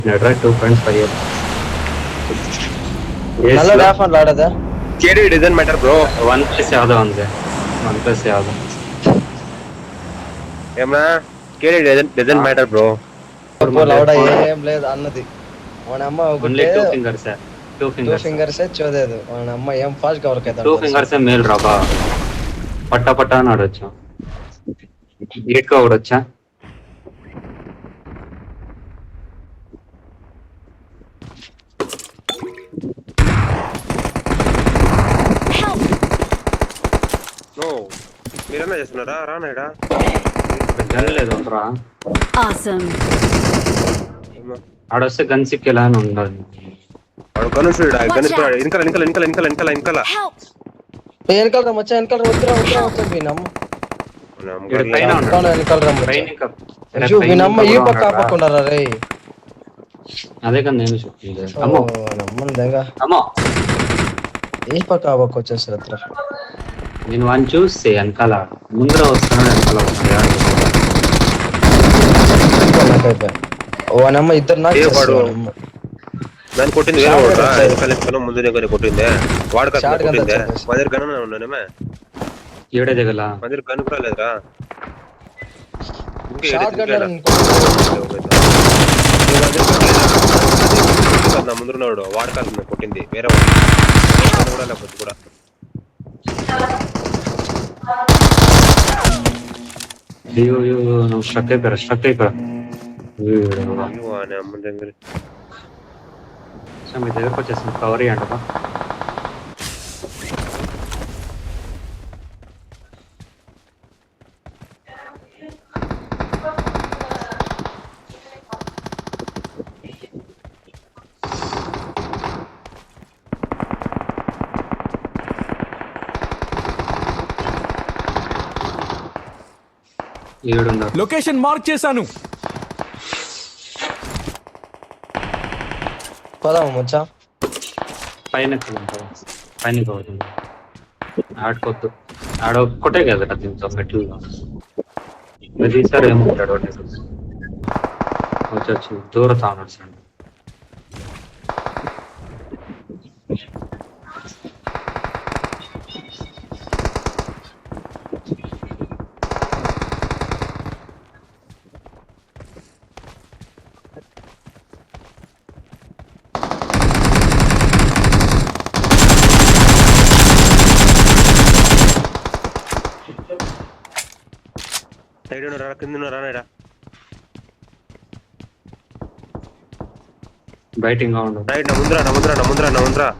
ನೆಟ್ರಾಕ್ 2.5 നല്ല ലാഫാണ് ആടത്. KD doesn't matter bro. One plus ಯಾವ್ದೋ ಒಂದೇ ಒನ್ ಪ್ಲಸ್ ಯಾವ್ದು ఏమన్నా KD doesn't matter bro. లౌడ ఏం లేదు అన్నది మన అమ్మ ఓన్లీ ఒకటే 2 ఫింగర్స్ టూ ఫింగర్స్ చోదేదు మన అమ్మ ఏం ఫాస్ట్ కవర్ అవుతాడు. 2 ఫింగర్స్ మేల్ రాబా పట్టా పట్టా అని ఆడొచ్చు గేట్గా ఆడొచ్చా No. మీరన్నా చేస్తున్నారా రానాడా గన్ లేదు రా Awesome. ఆడొస్తే గన్ సిక్కేలా అని ఉండదు వాడు గనుసుడా గనుసుడా ఇనకల Help. వెనకాల మచ్చ వెనకాల వద్దురా వినమ్మ ఈడు పైన ఉన్నాడు. వెనకాల పైన ఇంకా వినమ్మ ఈ పక్క ఆ పక్క ఉండరా రే. అదే కదా నేను చెప్పింది అమ్మో నమ్మందంగా అమ్మో ఈ పక్క ఆ పక్క వచ్చేసారు. నేను వాడిని చూస్తే వెనకాల ముందర వస్తున్నాడు వెనకాల వస్తున్నాడు ఓనమ్మ ఇద్దరు నాకు వాడు దాన్ని కొట్టింది వేరే వాడు ముందు దగ్గర కొట్టిందే వాడు కాదు కొట్టిందే మా దగ్గర గన్ ఉన్నానేమే ఈడే దిగల మా దగ్గర గన్ కూడా లేదురా నా ముందున్నాడు వాడు కాదు కొట్టింది వేరే వాడు కూడా లేకపోతే కూడా నువ్వు స్ట్రక్ అయిపోయా అమ్మ దగ్గర మీ దగ్గరకు వచ్చేసింది కవర్ అంటదా ఏడున్నారు లొకేషన్ మార్క్ చేశాను. పదాము మచ్చా పైన పైన అవుతుంది ఆడుకోవద్దు ఆడ ఒక్కటే కదా దీంతో మెట్లు ప్రతిసారి ఏముంటాడు వచ్చి దూరతా ఉన్నాడు సైడ్ కింద రానాడా బయటింగ్ ఉండు రైట్ నా ముందరా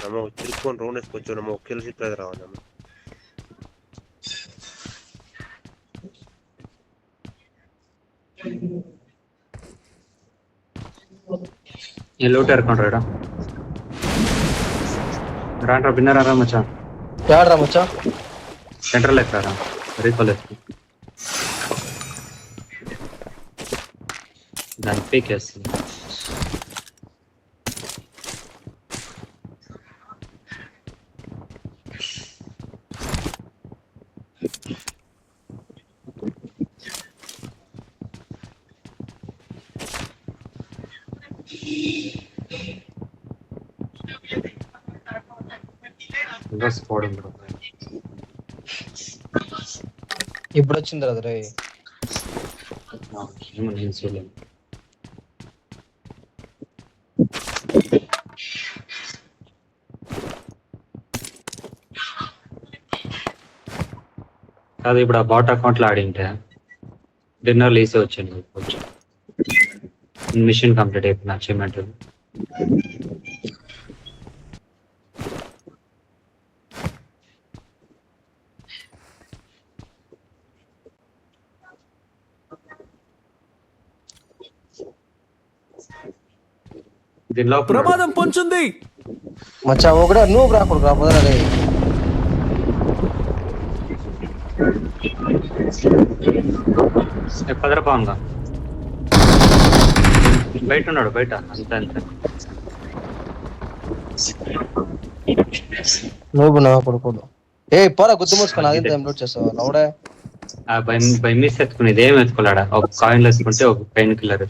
నమ్మ తిరుక్కొని రౌండ్ వేసుకొచ్చు నమ్మ ఒక కిలో షిప్ లేదు రావాలి ಲೂಟ್ ಇರ್ಕೊಂಡ್ರ ರಾಂಡ್ರ ಬಿನ್ನರ ಮಚ್ಚ ಯಾಡ್ರ ಮಚ್ಚ ಸೆಂಟ್ರಲ್ ಎಕ್ಕಾರ ರೀಕಾಲ್ ಎಸ್ దాని పీకేసి ఇప్పుడు వచ్చింది రా రే కాదు ఇప్పుడు ఆ బాట్ అకౌంట్ లో ఆడింటే డిన్నర్ లీసే వచ్చింది మిషన్ కంప్లీట్ అయిపోయింది అచీవ్మెంట్ దీనిలో ప్రమాదం పొంచుంది మచ్చా ఒకడ నువ్వు రాకూడదు రా పోదరా రే పదరపాంగా బయట ఉన్నాడు బయట అంతే అంతే నువ్వు నా కొడుకోడు. ఏ పోరా గుద్దు మూసుకొని అదింత ఏం లోడ్ చేస్తావు లౌడే. ఆ బై మిస్ ఎత్తుకునేది ఏం ఎత్తుకోలేడా, ఒక కాయిన్లు వేసుకుంటే ఒక పెయిన్ కిల్లర్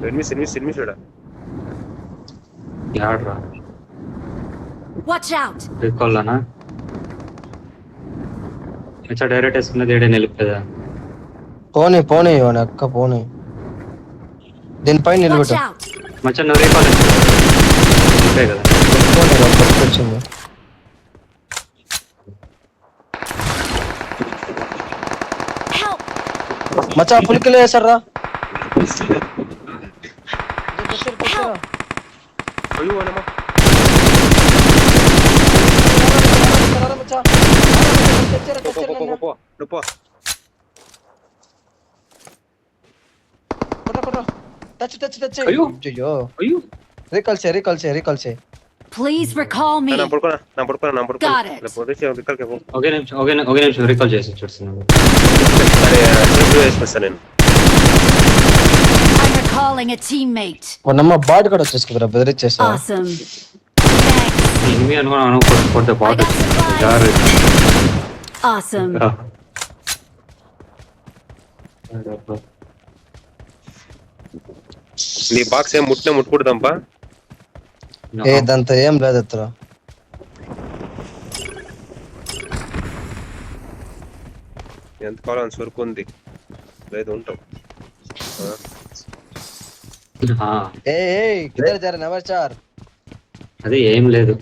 ఎనిమిస్ యాడ్రా Watch out! తీసుకోవాలనా మచ్చా డైరెక్ట్ వేసుకున్నది ఏడే నిలుపుతుందా? పోనీ పోనీ వాని అక్క పోనీ. దీనిపైన Watch నిలబెట్టు. out! మచ్చా నువ్వు రేపాలి కదా. పోనీ వచ్చింది. Help! మచ్చా ఫుల్ కిల్ వేసారా. అయ్యో అనమ్మా పో టచ్ టచ్ టచ్. అయ్యో. అయ్యో అయ్యో రీకాల్సే. Please recall me. నా పడుకోనా Got it. ఒకే నిమిషం రికాల్ చేసి చూస్తున్నాను. నేను I'm recalling a teammate. మొన్నమ్మ బాడీ కూడా వచ్చేసుకురా బెదిరిచ్చేసా. Awesome. Thanks. ఎనిమిది అనుకున్నాను కొడితే I బాగా got supplies. Awesome. నీ బాక్స్ ఏం ముట్టుకూడదంపా. ఏ దంత ఏం లేదు ఎత్తుర. ఎంత కాలం సరుకుంది లేదు ఉంటాం. ఏ కిధర్ जा रहे नवाचार. అది ఏం లేదు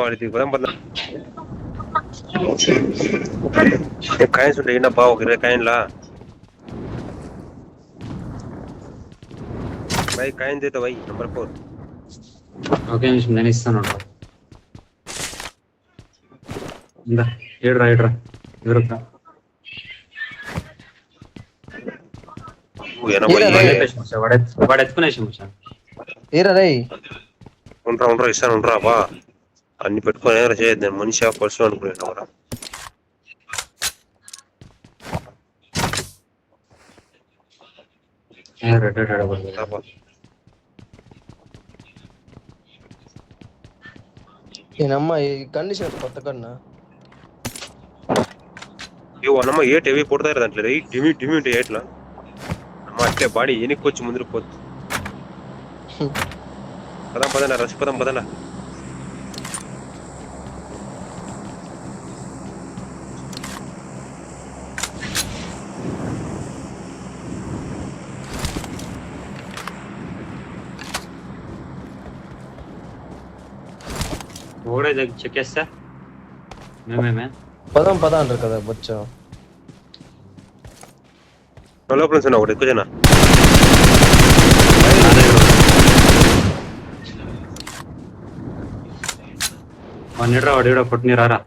వాడికి కాయిన్స్ ఉంటాయి ఏంటబ్బా, ఒక 20 కాయిన్లా भाई काइन देता भाई नंबर 4. ఒకే నిమిషం నేను ఇస్తాను. ఇందా ఏడ్రా ఎవరుకా వాడు ఎత్తుకునేసి ఏరా రేయ్ ఉండరా ఇస్తాను ఉండరా బా. అన్ని పెట్టుకొని ఏమైనా చేయద్దు, మనిషి పర్సు అనుకునేటవరా. ఈయనమ్మ ఈ కండిషన్ కొత్త కన్నా ఇవి అన్నమ్మ ఏట్ హెవీ కొడతారు దాంట్లో డిమి ఉంటాయి ఏట్లా అమ్మ అట్లే బాడీ ఎనిక్కొచ్చి ముందుకు పోద్దు. పదనా రసిపదం పదనా. ఓడే చెక్కేస్తా మేమేమే పదం అంటారు కదా బొచ్చా. లోపల నుంచి ఒకటి ఎక్కువ జనా వాడిరా వాడు కొట్టిని రారా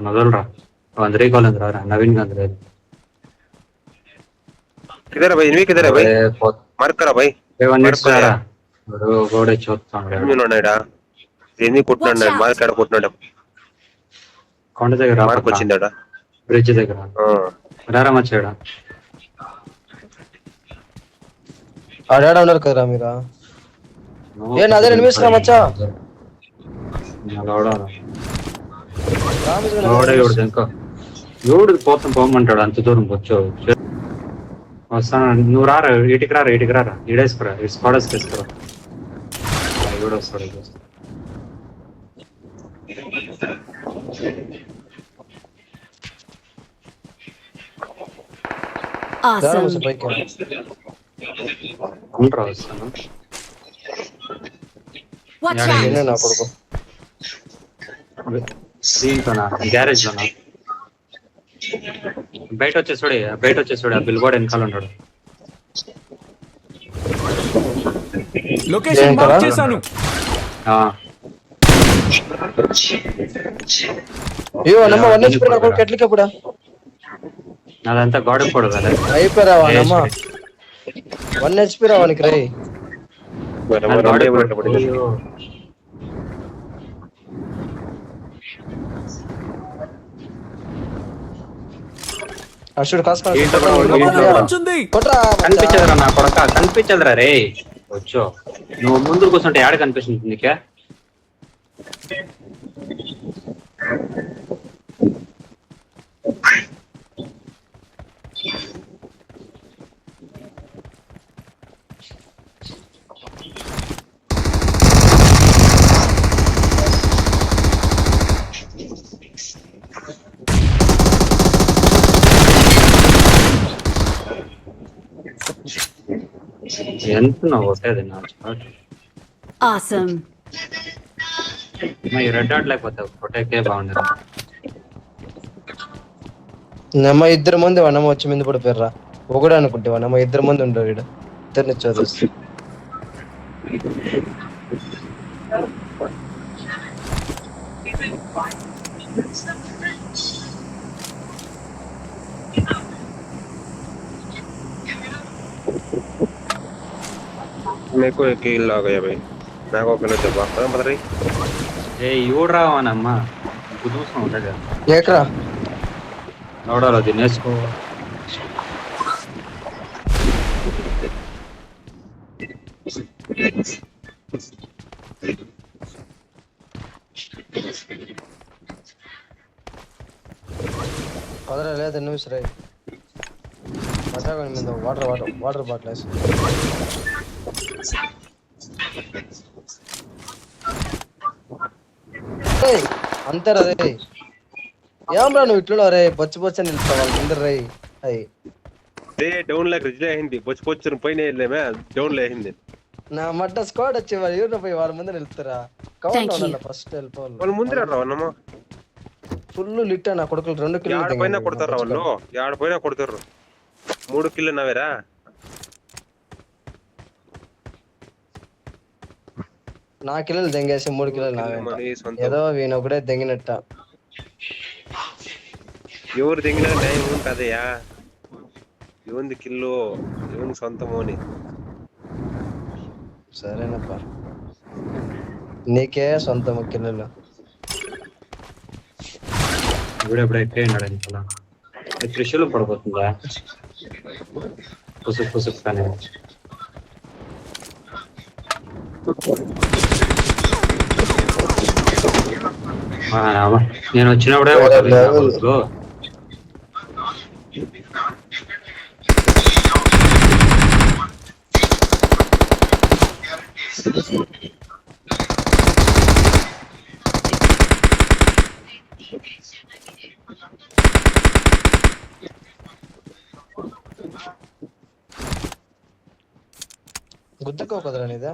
నదలరా అందరే కాలేదు రారా నవీన్ గాంధీ లేదు. किधर है भाई इनवी किधर है भाई मार्क करा भाई రారా గోడే చూస్తాడు ఉన్నాడా ఎన్ని కొట్టినాడు మార్క్ ఎక్కడ కొట్టినాడు కొండ దగ్గర మార్క్ వచ్చిందాడా బ్రిడ్జ్ దగ్గర రారా మచ్చాడా ఆడాడ ఉన్నారు కదరా మీరా. ఏ నాదే నిమిషం మచ్చా ఎవడు పోతాం పోమంటాడు అంత దూరం వచ్చో వస్తాను. నువ్వు రారా ఇటుకి రారా ఈడేసుకురా స్పాడస్ తీసుకురా ఎవడు వస్తాడు. వస్తాను నా కొడుకు దీంట్లోనా గ్యారేజ్ లోనా బయట వచ్చేసాడు ఆ బిల్ బోర్డ్ వెనకాల ఉన్నాడు. లొకేషన్ మార్క్ చేశాను. అయ్యో నమ్మ 1 HP నా కొడుకు ఎట్లకి అప్పుడా అదంతా గోడకూడదు కదా అయిపోయావా నమ్మ 1 HP రావానికి రే. అశ్వుడు కాసుకొని ఏంటో కొట్రా, కూడా కొట్రా, ఏంటో కూడా. పంచుంది. కొట్రా మచ్చా. కనిపించదురా నా కొడక, కనిపించదురా రే. వచ్చో నువ్వు ముందు కూర్చుంటే యాడ కనిపిస్తుంది నీకే? ఎంత నువ్వు కొట్టేది నా చాట్? Awesome. ఈ రెడ్ డాట్ లేకపోతే కొట్టేకే బాగుండదు. నమ్మ ఇద్దరు మంది వనమ్మ వచ్చి మీద పడిపోయారా. ఒకడే అనుకుంటే వనమ్మ ఇద్దరు మంది ఉండరు ఇక్కడ. ఇద్దరిని చదువు मेरे को एक किल आ गया भाई। मैं को पहले जब आता पता नहीं ఏ ఇవుడు రావనమ్మా చూసుకుని ఉండదు ఏకరా నోడాలో తినేసుకో. పదరా లేదు నిమిషం రై మజాగా మీద వాటర్ బాటిల్ వేసి అంతేరా రే. ఏమరా నువ్వు ఇట్లా రే బొచ్చు బొచ్చని నిలుస్తావు వాళ్ళు ముందర రై. అయ్యి रे डाउन लाइक रिजल्ट हिंदी బొచ్చు పోయినే లేమే డౌన్ లే హింది నా మడ్డ స్క్వాడ్ వచ్చేవారు ఎవరు పోయి వాళ్ళ ముందర నిలుస్తారా. కౌంట్ అవ్వాలి ఫస్ట్ వెళ్ళిపోవాలి. వాళ్ళు ముందర రావన్నమా ఫుల్ లిట్ నా కొడుకులు 2 కిలో యాడ పైన కొడతారు వాళ్ళు. యాడ పైన కొడతారు 3 కిలో నవేరా. నా కిలోలు దెంగేసి 3 కిలోలు నావే. ఏదో వీణ ఒకటే దెంగినట్ట. ఎవరు దెంగినా న్యాయం ఉంటదయ్యా. ఇవంది కిలో ఇవంది సొంతము అని. సరేనప్పా నీకే సొంతం కిలోలు. ఇప్పుడెప్పుడు ఎక్కడైనాడు ఇంట్లో త్రిశూలు పడిపోతుందా పుసుకు పుసుకు కానీ. నేను వచ్చినప్పుడే కొట్టాలి. గుద్దుకో కదరా నీదే.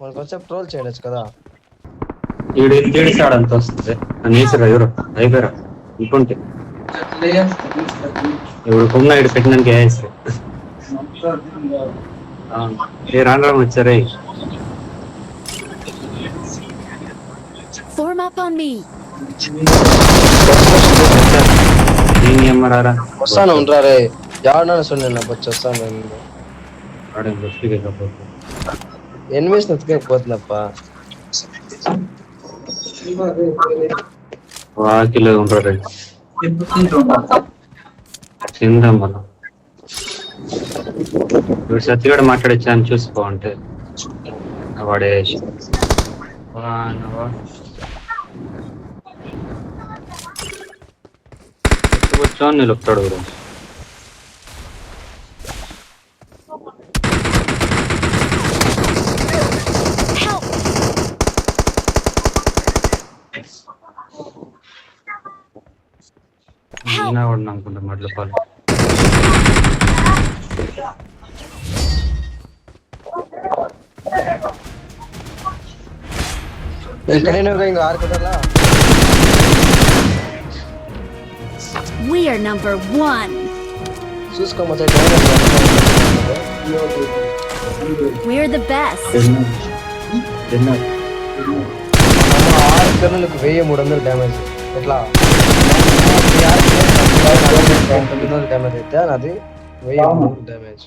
మనకు వచ్చే ట్రోల్ చేయొచ్చు కదా. ఈడిసాడు అంత వస్తుంది నేసరా ఎవరు అయిపోయారా ఇంకుంటే ఇప్పుడు కొన్న ఇటు పెట్టినానికి వేస్తే ఏ రాను వచ్చారే. Form up on me. నేను అమ్మరారా వస్తాను ఉండరా యాడనా సొన్న బొచ్చు వస్తాను. ఎనిమిస్ నచ్చకపోతుందప్ప వాకిలో ఉంటారు తిందాం మనం. ఇప్పుడు సత్తిగడ మాట్లాడచ్చా అని చూసుకో అంటే వాడే వచ్చా నిలుపుతాడు కూడా. నేనవాడిని అనుకుంటా మడ్లపాలు. ఇంకా 6 కుదరలా. We are number 1. చూసుకో మచ్చా We're the best. 6 కిలోలకు 1300 డ్యామేజ్. ఎట్లా 900 డ్యామేజ్ అయితే నాది 1300 డ్యామేజ్.